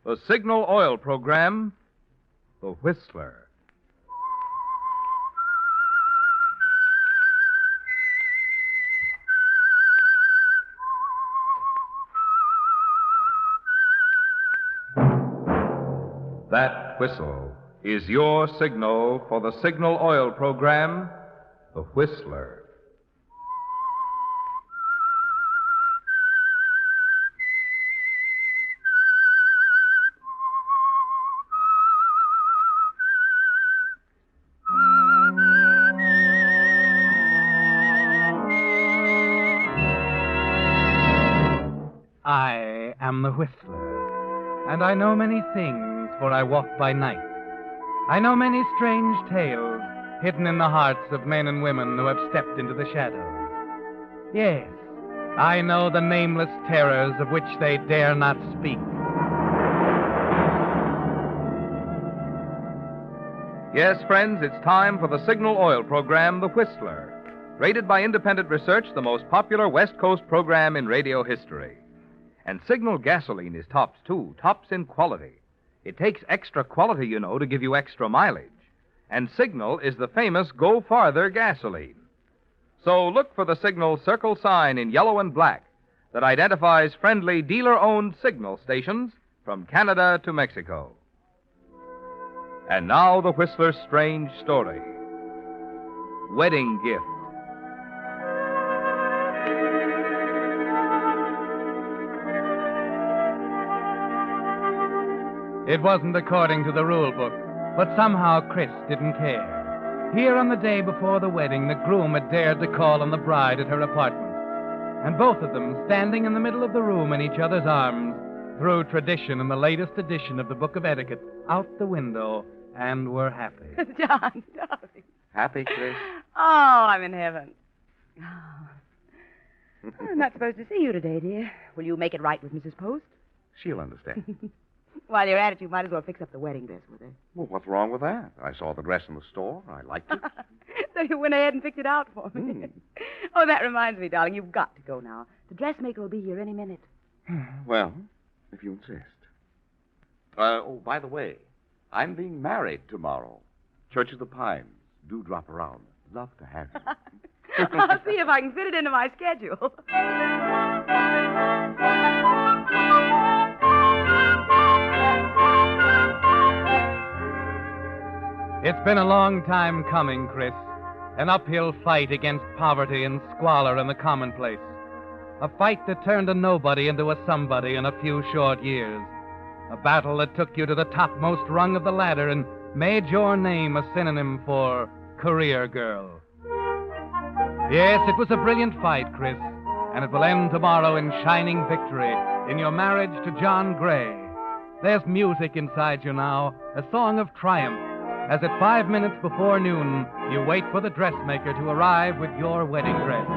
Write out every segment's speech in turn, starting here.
The Signal Oil Program, The Whistler. That whistle is your signal for the Signal Oil Program, The Whistler. I am the Whistler, and I know many things, for I walk by night. I know many strange tales hidden in the hearts of men and women who have stepped into the shadows. Yes, I know the nameless terrors of which they dare not speak. Yes, friends, it's time for the Signal Oil Program, The Whistler. Rated by independent research, the most popular West Coast program in radio history. And Signal gasoline is tops, too, tops in quality. It takes extra quality, you know, to give you extra mileage. And Signal is the famous Go Farther gasoline. So look for the Signal circle sign in yellow and black that identifies friendly dealer-owned Signal stations from Canada to Mexico. And now the Whistler's strange story. Wedding Gift. It wasn't according to the rule book, but somehow Chris didn't care. Here on the day before the wedding, the groom had dared to call on the bride at her apartment. And both of them, standing in the middle of the room in each other's arms, threw tradition and the latest edition of the Book of Etiquette out the window and were happy. John, darling. Happy, Chris? Oh, I'm in heaven. Oh. I'm not supposed to see you today, dear. Will you make it right with Mrs. Post? She'll understand. While you're at it, you might as well fix up the wedding dress with her. Well, what's wrong with that? I saw the dress in the store. I liked it. So you went ahead and picked it out for me. Oh, that reminds me, darling. You've got to go now. The dressmaker will be here any minute. Well, if you insist. Oh, by the way, I'm being married tomorrow. Church of the Pines. Do drop around. Love to have you. I'll see if I can fit it into my schedule. It's been a long time coming, Chris. An uphill fight against poverty and squalor and the commonplace. A fight that turned a nobody into a somebody in a few short years. A battle that took you to the topmost rung of the ladder and made your name a synonym for career girl. Yes, it was a brilliant fight, Chris, and it will end tomorrow in shining victory in your marriage to John Gray. There's music inside you now, a song of triumph, as at 5 minutes before noon, you wait for the dressmaker to arrive with your wedding dress.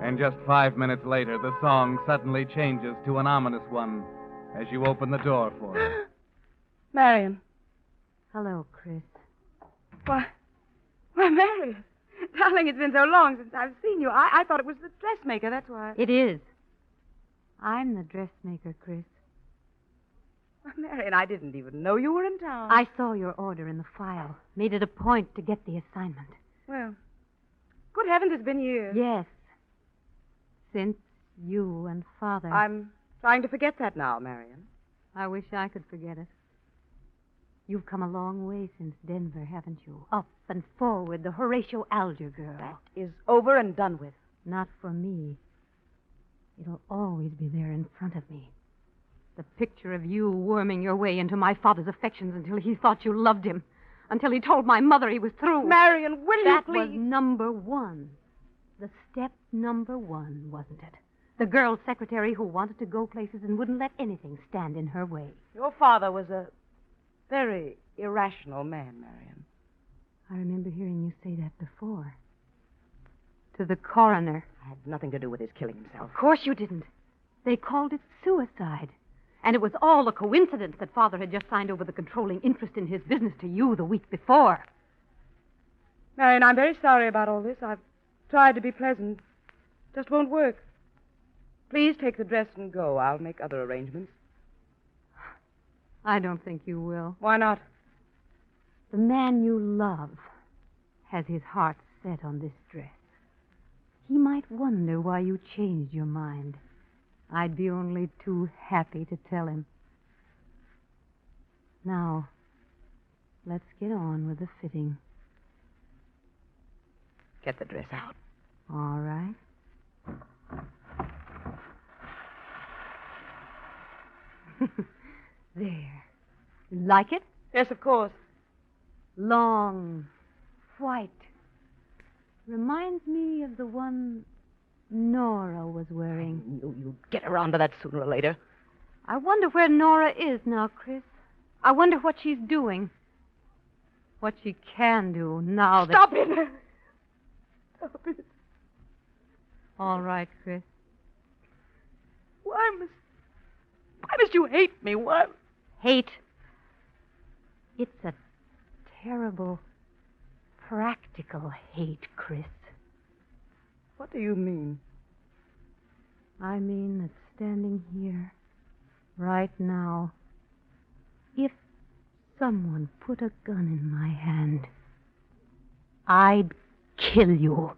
And just 5 minutes later, the song suddenly changes to an ominous one as you open the door for her. Marion. Hello, Chris. Why, Marion. Darling, it's been so long since I've seen you. I thought it was the dressmaker, that's why. It is. I'm the dressmaker, Chris. Why, Marion, I didn't even know you were in town. I saw your order in the file. Made it a point to get the assignment. Well, good heavens, it's been years. Yes. Since you and Father... I'm trying to forget that now, Marion. I wish I could forget it. You've come a long way since Denver, haven't you? Up and forward, the Horatio Alger girl. That is over and done with. Not for me. It'll always be there in front of me. The picture of you worming your way into my father's affections until he thought you loved him. Until he told my mother he was through. Marion, will you please? That was number one. The step number one, wasn't it? The girl secretary who wanted to go places and wouldn't let anything stand in her way. Your father was a very irrational man, Marion. I remember hearing you say that before. To the coroner. I had nothing to do with his killing himself. Of course you didn't. They called it suicide. And it was all a coincidence that Father had just signed over the controlling interest in his business to you the week before. Marion, I'm very sorry about all this. I've tried to be pleasant. Just won't work. Please take the dress and go. I'll make other arrangements. I don't think you will. Why not? The man you love has his heart set on this dress. He might wonder why you changed your mind. I'd be only too happy to tell him. Now, let's get on with the fitting. Get the dress out. All right. There. You like it? Yes, of course. Long, white. Reminds me of the one Nora was wearing. You'll get around to that sooner or later. I wonder where Nora is now, Chris. I wonder what she's doing. What she can do now that... Stop it! Stop it. All right, Chris. Why must you hate me? Why? Hate. It's a terrible, practical hate, Chris. What do you mean? I mean that standing here, right now, if someone put a gun in my hand, I'd kill you.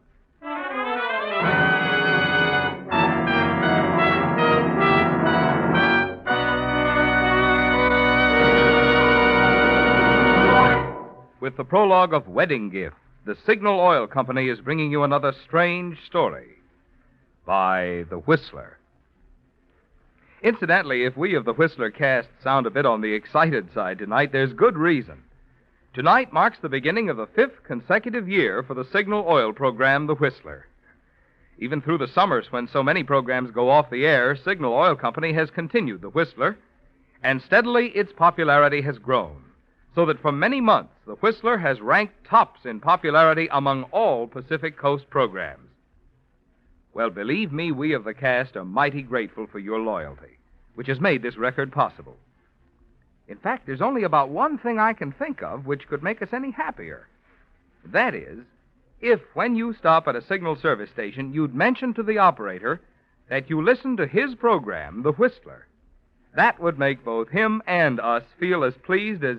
With the prologue of Wedding Gift, the Signal Oil Company is bringing you another strange story by The Whistler. Incidentally, if we of the Whistler cast sound a bit on the excited side tonight, there's good reason. Tonight marks the beginning of the 5th consecutive year for the Signal Oil program, The Whistler. Even through the summers when so many programs go off the air, Signal Oil Company has continued The Whistler, and steadily its popularity has grown, so that for many months The Whistler has ranked tops in popularity among all Pacific Coast programs. Well, believe me, we of the cast are mighty grateful for your loyalty, which has made this record possible. In fact, there's only about one thing I can think of which could make us any happier. That is, if when you stop at a signal service station, you'd mention to the operator that you listen to his program, The Whistler. That would make both him and us feel as pleased as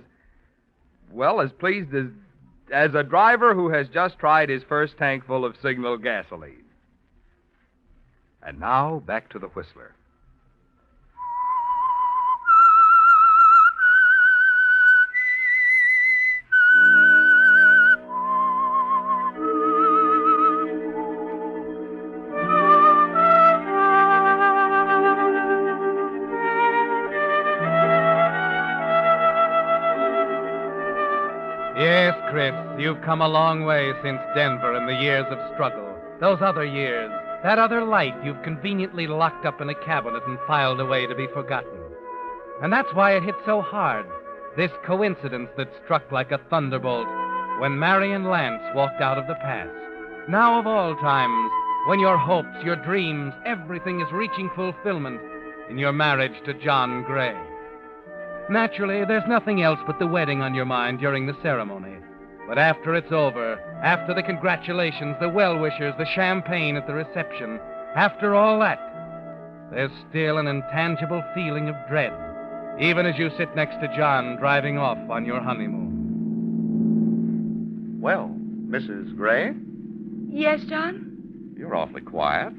a driver who has just tried his first tank full of Signal gasoline. And now, back to The Whistler. Yes, Chris, you've come a long way since Denver and the years of struggle. Those other years, that other life you've conveniently locked up in a cabinet and filed away to be forgotten. And that's why it hit so hard, this coincidence that struck like a thunderbolt when Marion Lance walked out of the past. Now of all times, when your hopes, your dreams, everything is reaching fulfillment in your marriage to John Gray. Naturally, there's nothing else but the wedding on your mind during the ceremony. But after it's over, after the congratulations, the well-wishers, the champagne at the reception, after all that, there's still an intangible feeling of dread, even as you sit next to John driving off on your honeymoon. Well, Mrs. Gray, Yes, John? you're awfully quiet.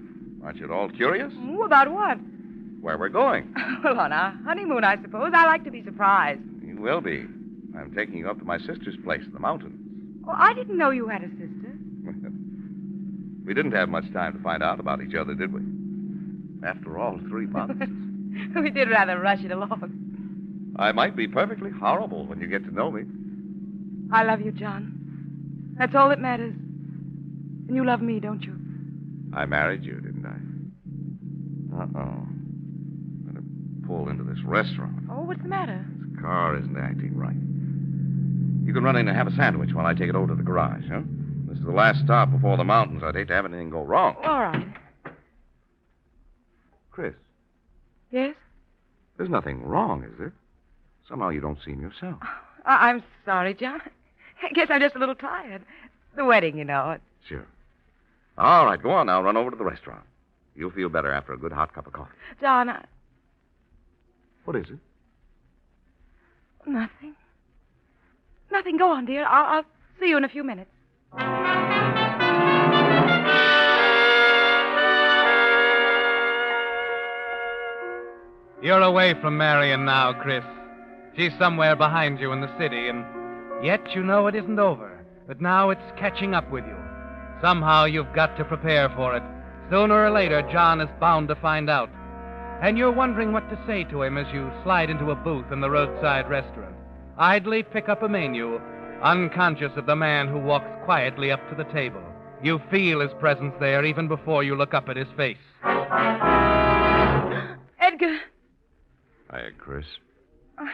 Aren't you at all curious? About what? Where we're going? Well, on our honeymoon, I suppose. I like to be surprised. You will be. I'm taking you up to my sister's place in the mountains. Oh, I didn't know you had a sister. We didn't have much time to find out about each other, did we? After all, 3 months. We did rather rush it along. I might be perfectly horrible when you get to know me. I love you, John. That's all that matters. And you love me, don't you? I married you, didn't I? Uh-oh. Better pull into this restaurant. Oh, what's the matter? This car isn't acting right. You can run in and have a sandwich while I take it over to the garage, huh? This is the last stop before the mountains. I'd hate to have anything go wrong. All right. Chris, Yes? there's nothing wrong, is there? Somehow you don't seem yourself. I'm sorry, John. I guess I'm just a little tired. The wedding, you know. Sure. All right, go on now. Run over to the restaurant. You'll feel better after a good hot cup of coffee. John, What is it? Nothing. Nothing. Go on, dear. I'll see you in a few minutes. You're away from Marion now, Chris. She's somewhere behind you in the city, and yet you know it isn't over. But now it's catching up with you. Somehow you've got to prepare for it. Sooner or later, John is bound to find out. And you're wondering what to say to him as you slide into a booth in the roadside restaurant. Idly pick up a menu, unconscious of the man who walks quietly up to the table. You feel his presence there even before you look up at his face. Edgar. Hiya, Chris. Oh,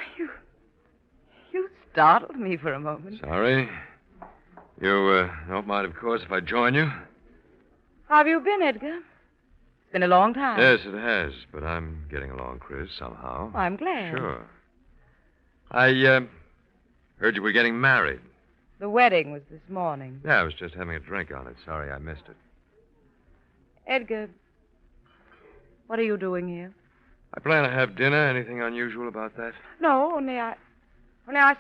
you startled me for a moment. Sorry. You don't mind, of course, if I join you? How have you been, Edgar? It's been a long time. Yes, it has, but I'm getting along, Chris, somehow. Oh, I'm glad. Sure. I heard you were getting married. The wedding was this morning. Yeah, I was just having a drink on it. Sorry I missed it. Edgar, what are you doing here? I plan to have dinner. Anything unusual about that? No, only I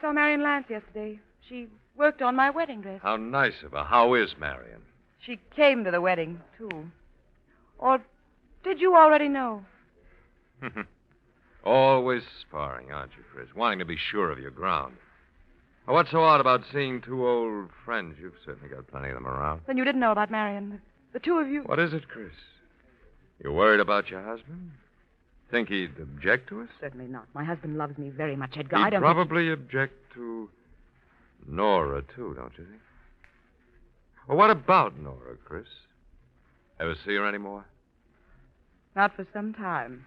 saw Marion Lance yesterday. She worked on my wedding dress. How nice of her. How is Marion? She came to the wedding, too. Or did you already know? Always sparring, aren't you, Chris? Wanting to be sure of your ground. Well, what's so odd about seeing two old friends? You've certainly got plenty of them around. Then you didn't know about Marion. The two of you... What is it, Chris? You worried about your husband? Think he'd object to us? Certainly not. My husband loves me very much, Edgar. He'd probably object to Nora, too, don't you think? Well, what about Nora, Chris? Ever see her anymore? Not for some time.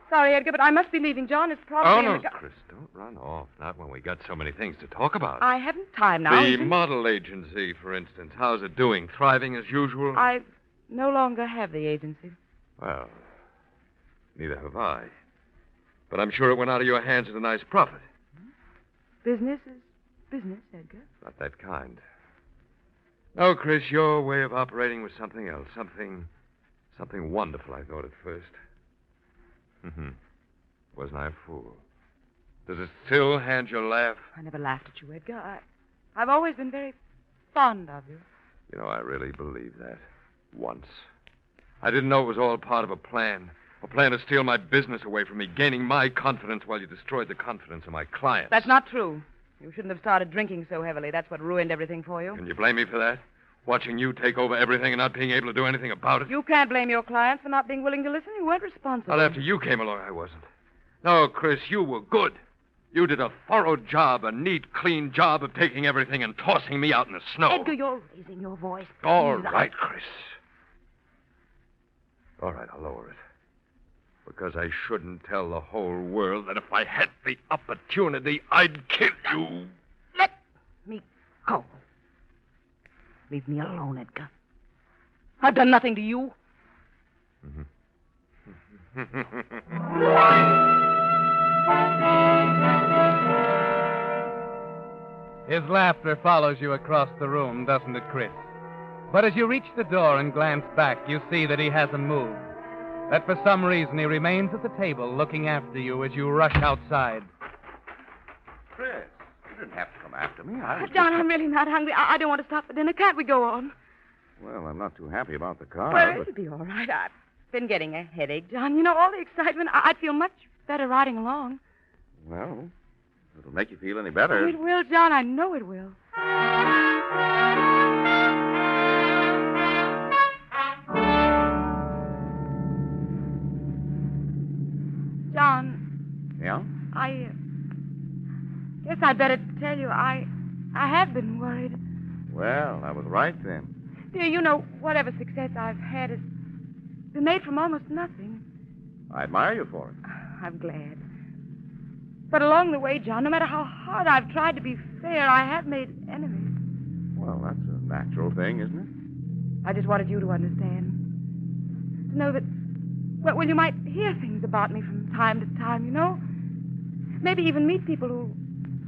Sorry, Edgar, but I must be leaving. John is probably... Oh, no, Chris, don't run off. Not when we got so many things to talk about. I haven't time now. The model agency, for instance. How's it doing? Thriving as usual? I no longer have the agency. Well, neither have I. But I'm sure it went out of your hands at a nice profit. Business is business, Edgar. Not that kind. No, Chris, your way of operating was something else. Something wonderful, I thought at first. Wasn't I a fool? Does it still hand your laugh? I never laughed at you, Edgar. I've always been very fond of you. You know, I really believe that. Once. I didn't know it was all part of a plan. A plan to steal my business away from me, gaining my confidence while you destroyed the confidence of my clients. That's not true. You shouldn't have started drinking so heavily. That's what ruined everything for you. Can you blame me for that? Watching you take over everything and not being able to do anything about it? You can't blame your clients for not being willing to listen. You weren't responsible. Not after you came along, I wasn't. No, Chris, you were good. You did a thorough job, a neat, clean job of taking everything and tossing me out in the snow. Edgar, you're raising your voice. All right, Chris. All right, I'll lower it. Because I shouldn't tell the whole world that if I had the opportunity, I'd kill you. Let me go. Leave me alone, Edgar. I've done nothing to you. His laughter follows you across the room, doesn't it, Chris? But as you reach the door and glance back, you see that he hasn't moved. That for some reason he remains at the table looking after you as you rush outside. Chris, you didn't have to come after me. John, I'm really not hungry. I don't want to stop for dinner. Can't we go on? Well, I'm not too happy about the car. Well, it'll be all right. I've been getting a headache, John. You know, all the excitement. I'd feel much better riding along. Well, if it'll make you feel any better. Oh, it will, John. I know it will. John. Yeah? I guess I'd better tell you I have been worried. Well, I was right then. Dear, you know, whatever success I've had has been made from almost nothing. I admire you for it. I'm glad. But along the way, John, no matter how hard I've tried to be fair, I have made enemies. Well, that's a natural thing, isn't it? I just wanted you to understand. To know that, well, you might hear things about me from time to time, you know? Maybe even meet people who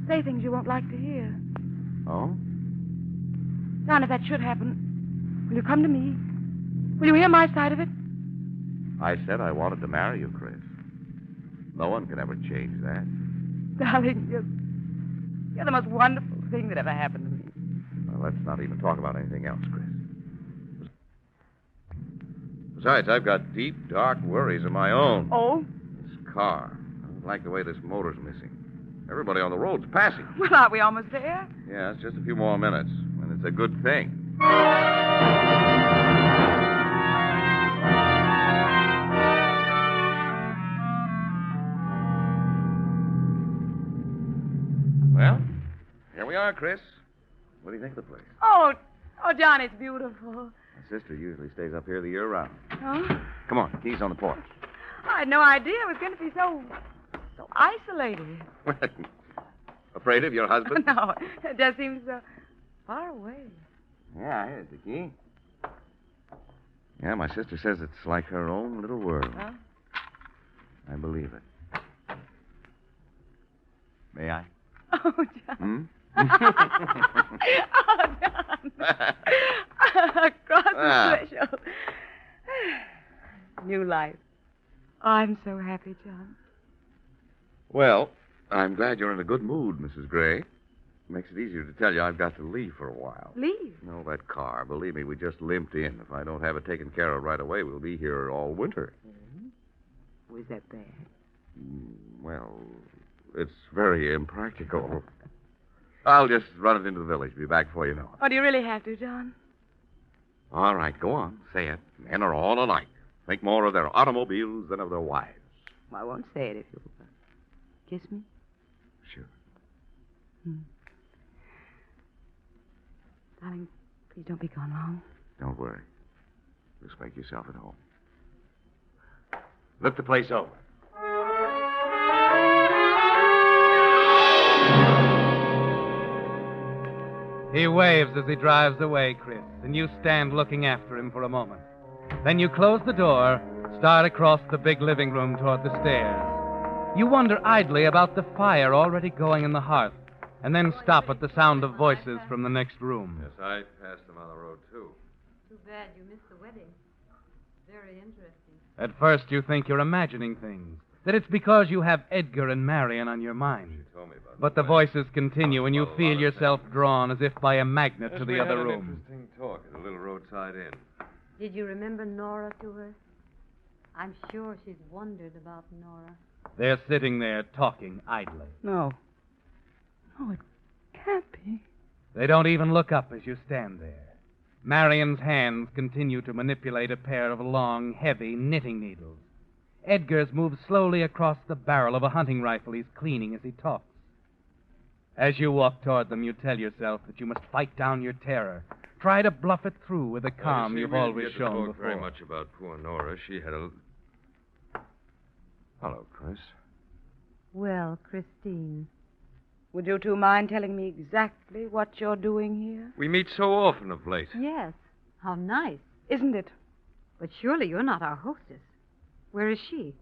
say things you won't like to hear. Oh? John, if that should happen, will you come to me? Will you hear my side of it? I said I wanted to marry you, Chris. No one can ever change that. Darling, you're the most wonderful thing that ever happened to me. Well, let's not even talk about anything else, Chris. Besides, I've got deep, dark worries of my own. Oh? This car. I don't like the way this motor's missing. Everybody on the road's passing. Well, aren't we almost there? Yeah, it's just a few more minutes, and it's a good thing. Well, here we are, Chris. What do you think of the place? Oh, John, it's beautiful. My sister usually stays up here the year round. Oh? Come on, keys on the porch. I had no idea it was going to be so isolated. Afraid of your husband? No, it just seems so far away. Yeah, here's the key. Yeah, my sister says it's like her own little world. Huh? I believe it. May I? Oh, John. Hmm? Oh, John. Across the threshold. New life. Oh, I'm so happy, John. Well, I'm glad you're in a good mood, Mrs. Gray. Makes it easier to tell you I've got to leave for a while. Leave? No, that car. Believe me, we just limped in. If I don't have it taken care of right away, we'll be here all winter. Oh, is that bad? Well, it's very impractical. I'll just run it into the village. Be back before you know it. Oh, do you really have to, John? All right, go on. Say it. Men are all alike. Think more of their automobiles than of their wives. Well, I won't say it if you'll kiss me. Sure. Darling, please don't be gone long. Don't worry. Just make yourself at home. Look the place over. He waves as he drives away, Chris, and you stand looking after him for a moment. Then you close the door, start across the big living room toward the stairs. You wonder idly about the fire already going in the hearth, and then stop at the sound of voices from the next room. Yes, I passed them on the road, too. Too bad you missed the wedding. Very interesting. At first, you think you're imagining things, that it's because you have Edgar and Marion on your mind. She told me about But the voices continue, and you feel yourself drawn as if by a magnet to the other An room. interesting talk at a little roadside inn. Did you remember Nora to her? I'm sure she's wondered about Nora. They're sitting there talking idly. No. No, it can't be. They don't even look up as you stand there. Marion's hands continue to manipulate a pair of long, heavy knitting needles. Edgar's moves slowly across the barrel of a hunting rifle he's cleaning as he talks. As you walk toward them, you tell yourself that you must fight down your terror. Try to bluff it through with the calm you've always shown talk before. very much about poor Nora. She had a... Hello, Chris. Well, Christine. Would you two mind telling me exactly what you're doing here? We meet so often of late. Yes. How nice. Isn't it? But surely you're not our hostess. Where is she?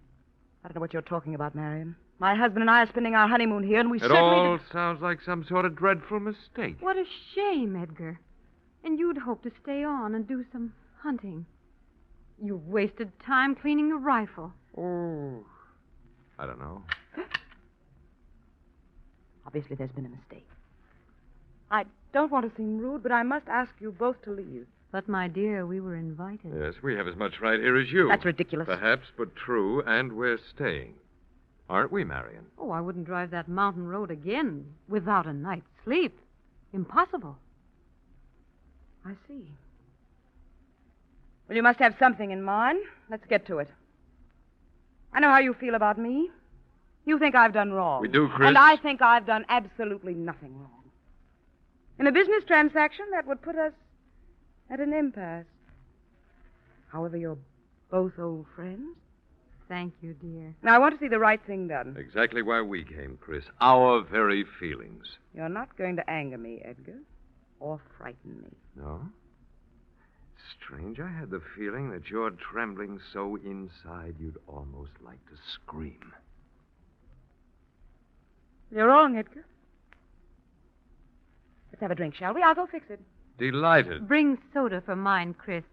I don't know what you're talking about, Marion. My husband and I are spending our honeymoon here, and we It certainly... all sounds like some sort of dreadful mistake. What a shame, Edgar. And you'd hope to stay on and do some hunting. You've wasted time cleaning the rifle. Oh, I don't know. Obviously, there's been a mistake. I don't want to seem rude, but I must ask you both to leave. But, my dear, we were invited. Yes, we have as much right here as you. That's ridiculous. Perhaps, but true, and we're staying. Aren't we, Marion? Oh, I wouldn't drive that mountain road again without a night's sleep. Impossible. I see. Well, you must have something in mind. Let's get to it. I know how you feel about me. You think I've done wrong. We do, Chris. And I think I've done absolutely nothing wrong. In a business transaction, that would put us at an impasse. However, you're both old friends. Thank you, dear. Now, I want to see the right thing done. Exactly why we came, Chris. Our very feelings. You're not going to anger me, Edgar, or frighten me. No? Strange. I had the feeling that you're trembling so inside you'd almost like to scream. You're wrong, Edgar. Let's have a drink, shall we? I'll go fix it. Delighted. Bring soda for mine, Chris.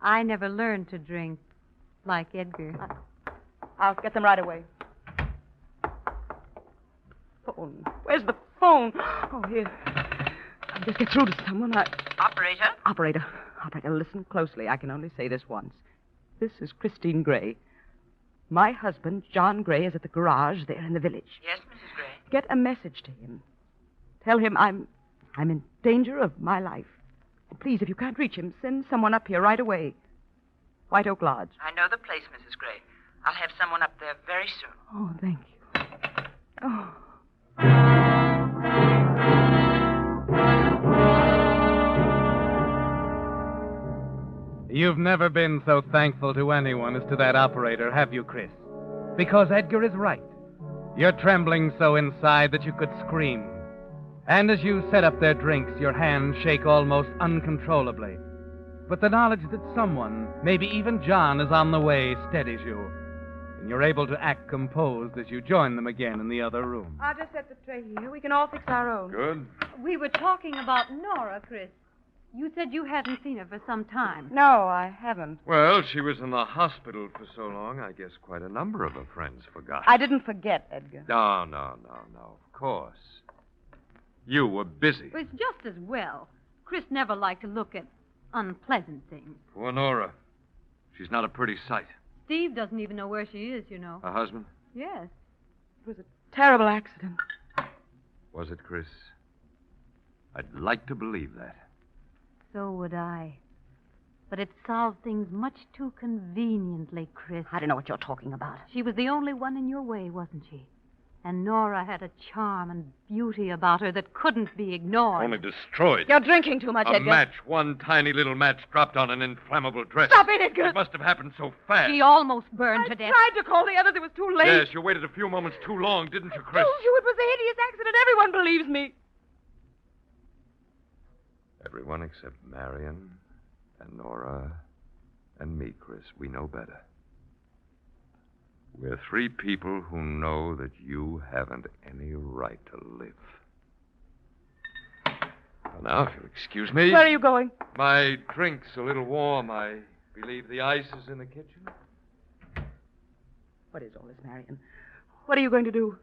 I never learned to drink like Edgar. I'll get them right away. phone? Where's the phone? Oh, here. I'll just get through to someone. Operator? Operator, listen closely. I can only say this once. This is Christine Gray. My husband, John Gray, is at the garage there in the village. Yes, Mrs. Gray. Get a message to him. Tell him I'm in danger of my life. And please, if you can't reach him, send someone up here right away. White Oak Lodge. I know the place, Mrs. Gray. I'll have someone up there very soon. Oh, thank you. Oh. You've never been so thankful to anyone as to that operator, have you, Chris? Because Edgar is right. You're trembling so inside that you could scream. And as you set up their drinks, your hands shake almost uncontrollably. But the knowledge that someone, maybe even John, is on the way steadies you. And you're able to act composed as you join them again in the other room. I'll just set the tray here. We can all fix our own. Good. We were talking about Nora, Chris. You said you hadn't seen her for some time. No, I haven't. Well, she was in the hospital for so long, I guess quite a number of her friends forgot. I didn't forget, Edgar. No. Of course. You were busy. Well, it's just as well. Chris never liked to look at unpleasant things. Poor Nora. She's not a pretty sight. Steve doesn't even know where she is, you know. Her husband? Yes. It was a terrible accident. Was it, Chris? I'd like to believe that. So would I. But it solved things much too conveniently, Chris. I don't know what you're talking about. She was the only one in your way, wasn't she? And Nora had a charm and beauty about her that couldn't be ignored. Only destroyed. You're drinking too much, A Edgar. match, one tiny little match dropped on an inflammable dress. Stop it, Edgar. It must have happened so fast. She almost burned I to death. tried to call the others. It was too late. Yes, you waited a few moments too long, didn't you, Chris? I told you it was a hideous accident. Everyone believes me. Everyone except Marion and Nora and me, Chris. We know better. We're three people who know that you haven't any right to live. Well, now, if you'll excuse me. Where are you going? My drink's a little warm. I believe the ice is in the kitchen. What is all this, Marion? What are you going to do?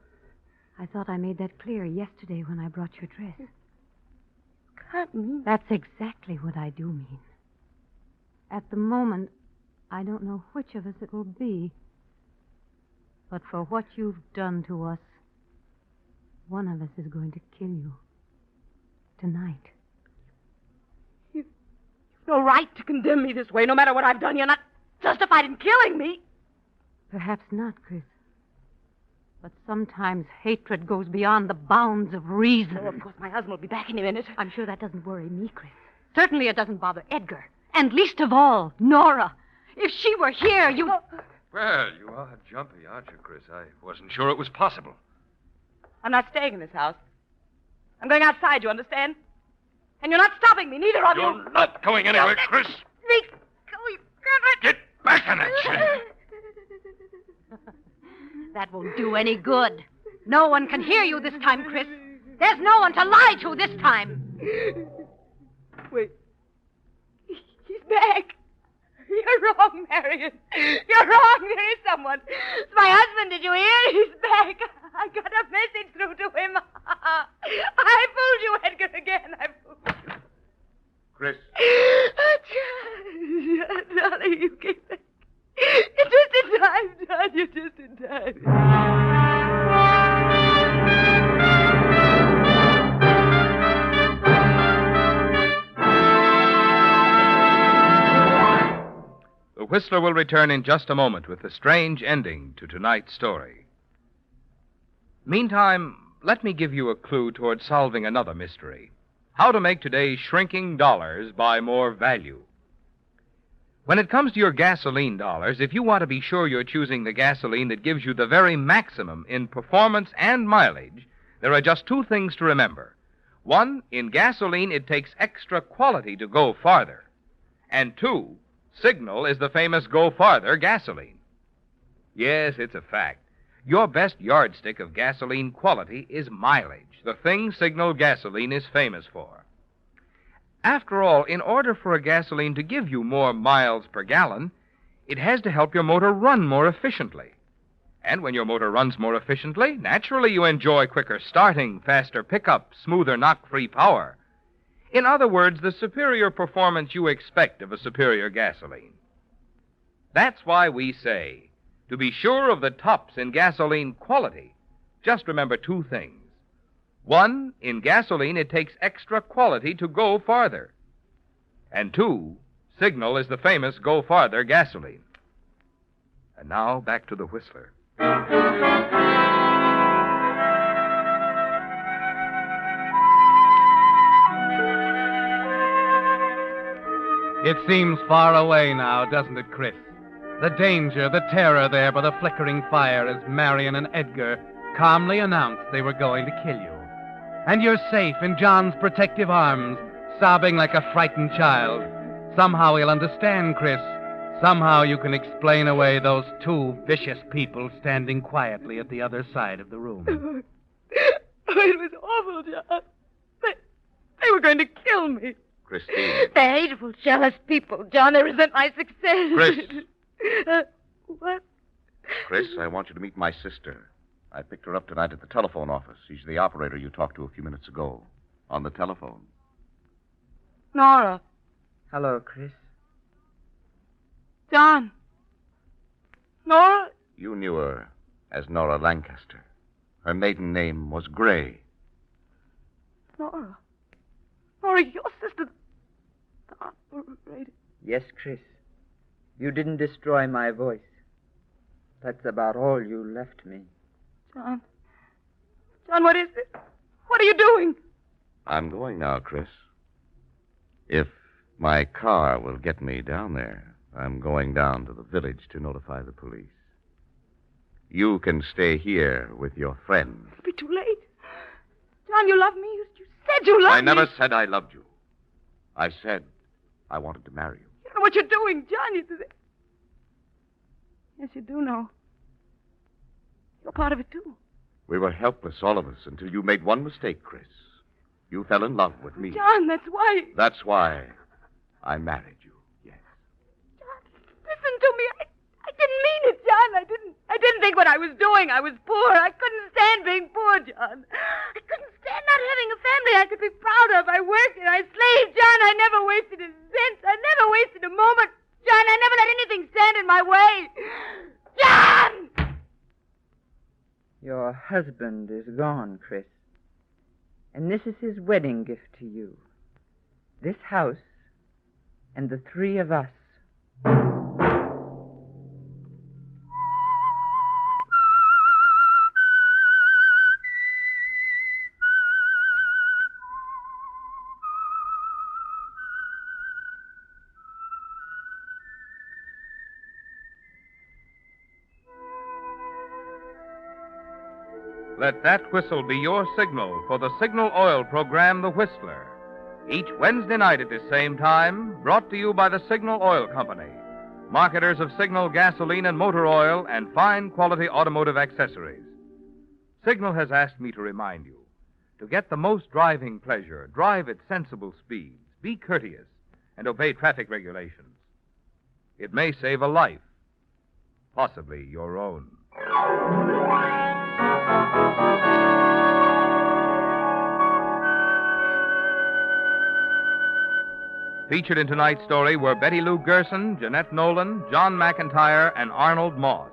I thought I made that clear yesterday when I brought your dress. Can't mean. That's exactly what I do mean. At the moment, I don't know which of us it will be. But for what you've done to us, one of us is going to kill you. Tonight. You've no right to condemn me this way. No matter what I've done, you're not justified in killing me. Perhaps not, Chris. But sometimes hatred goes beyond the bounds of reason. Oh, of course, my husband will be back any minute. I'm sure that doesn't worry me, Chris. Certainly it doesn't bother Edgar. And least of all, Nora. If she were here, you... Well, you are jumpy, aren't you, Chris? I wasn't sure it was possible. I'm not staying in this house. I'm going outside, you understand? And you're not stopping me, neither of you. You're not going anywhere, Chris. Let go, you can't. Get back in that chair. That won't do any good. No one can hear you this time, Chris. There's no one to lie to this time. Wait. He's back. You're wrong, Marion. You're wrong. There is someone. It's my husband. Did you hear? He's back. I got a message through to him. I fooled you, Edgar, again. I fooled you. Chris. Darling, you came back. You're just in time, John. You're just in time. The Whistler will return in just a moment with the strange ending to tonight's story. Meantime, let me give you a clue toward solving another mystery. How to make today's shrinking dollars buy more value. When it comes to your gasoline dollars, if you want to be sure you're choosing the gasoline that gives you the very maximum in performance and mileage, there are just two things to remember. One, in gasoline, it takes extra quality to go farther. And two, Signal is the famous Go Farther gasoline. Yes, it's a fact. Your best yardstick of gasoline quality is mileage, the thing Signal gasoline is famous for. After all, in order for a gasoline to give you more miles per gallon, it has to help your motor run more efficiently. And when your motor runs more efficiently, naturally you enjoy quicker starting, faster pickup, smoother knock-free power. In other words, the superior performance you expect of a superior gasoline. That's why we say, to be sure of the tops in gasoline quality, just remember two things. One, in gasoline, it takes extra quality to go farther. And two, Signal is the famous Go Farther gasoline. And now, back to the Whistler. It seems far away now, doesn't it, Chris? The danger, the terror there by the flickering fire as Marion and Edgar calmly announced they were going to kill you. And you're safe in John's protective arms, sobbing like a frightened child. Somehow he'll understand, Chris. Somehow you can explain away those two vicious people standing quietly at the other side of the room. It was awful, John. They were going to kill me. Christine. They're hateful, jealous people, John. They resent my success. Chris. What? Chris, I want you to meet my sister. I picked her up tonight at the telephone office. She's the operator you talked to a few minutes ago. On the telephone. Nora. Hello, Chris. John. Nora? You knew her as Nora Lancaster. Her maiden name was Gray. Nora. Nora, your sister. The operator. Yes, Chris. You didn't destroy my voice. That's about all you left me. John. John, what is this? What are you doing? I'm going now, Chris. If my car will get me down there, I'm going down to the village to notify the police. You can stay here with your friends. It'll be too late. John, you love me. You said you loved me. I never said I loved you. I said I wanted to marry you. You don't know what you're doing, John. Yes, you do know. You're part of it, too. We were helpless, all of us, until you made one mistake, Chris. You fell in love with me. John, that's why. That's why I married you, yes. John, listen to me. I didn't mean it, John. I didn't think what I was doing. I was poor. I couldn't stand being poor, John. I couldn't stand not having a family I could be proud of. I worked and I slaved, John. I never wasted a cent. I never wasted a moment. John, I never let anything stand in my way. John! Your husband is gone, Chris. And this is his wedding gift to you. This house and the three of us. Let that whistle be your signal for the Signal Oil program, The Whistler. Each Wednesday night at this same time, brought to you by the Signal Oil Company, marketers of Signal gasoline and motor oil and fine quality automotive accessories. Signal has asked me to remind you, to get the most driving pleasure, drive at sensible speeds, be courteous, and obey traffic regulations. It may save a life, possibly your own. Featured in tonight's story were Betty Lou Gerson, Jeanette Nolan, John McIntyre, and Arnold Moss.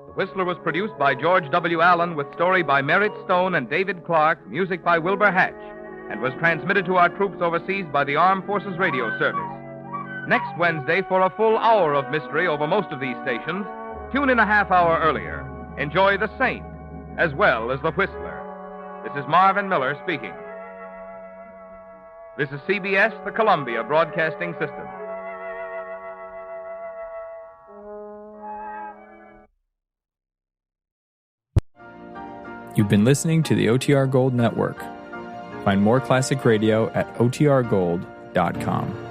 The Whistler was produced by George W. Allen with story by Merritt Stone and David Clark, music by Wilbur Hatch, and was transmitted to our troops overseas by the Armed Forces Radio Service. Next Wednesday, for a full hour of mystery over most of these stations, tune in a half hour earlier. Enjoy The Saint, as well as The Whistler. This is Marvin Miller speaking. This is CBS, the Columbia Broadcasting System. You've been listening to the OTR Gold Network. Find more classic radio at otrgold.com.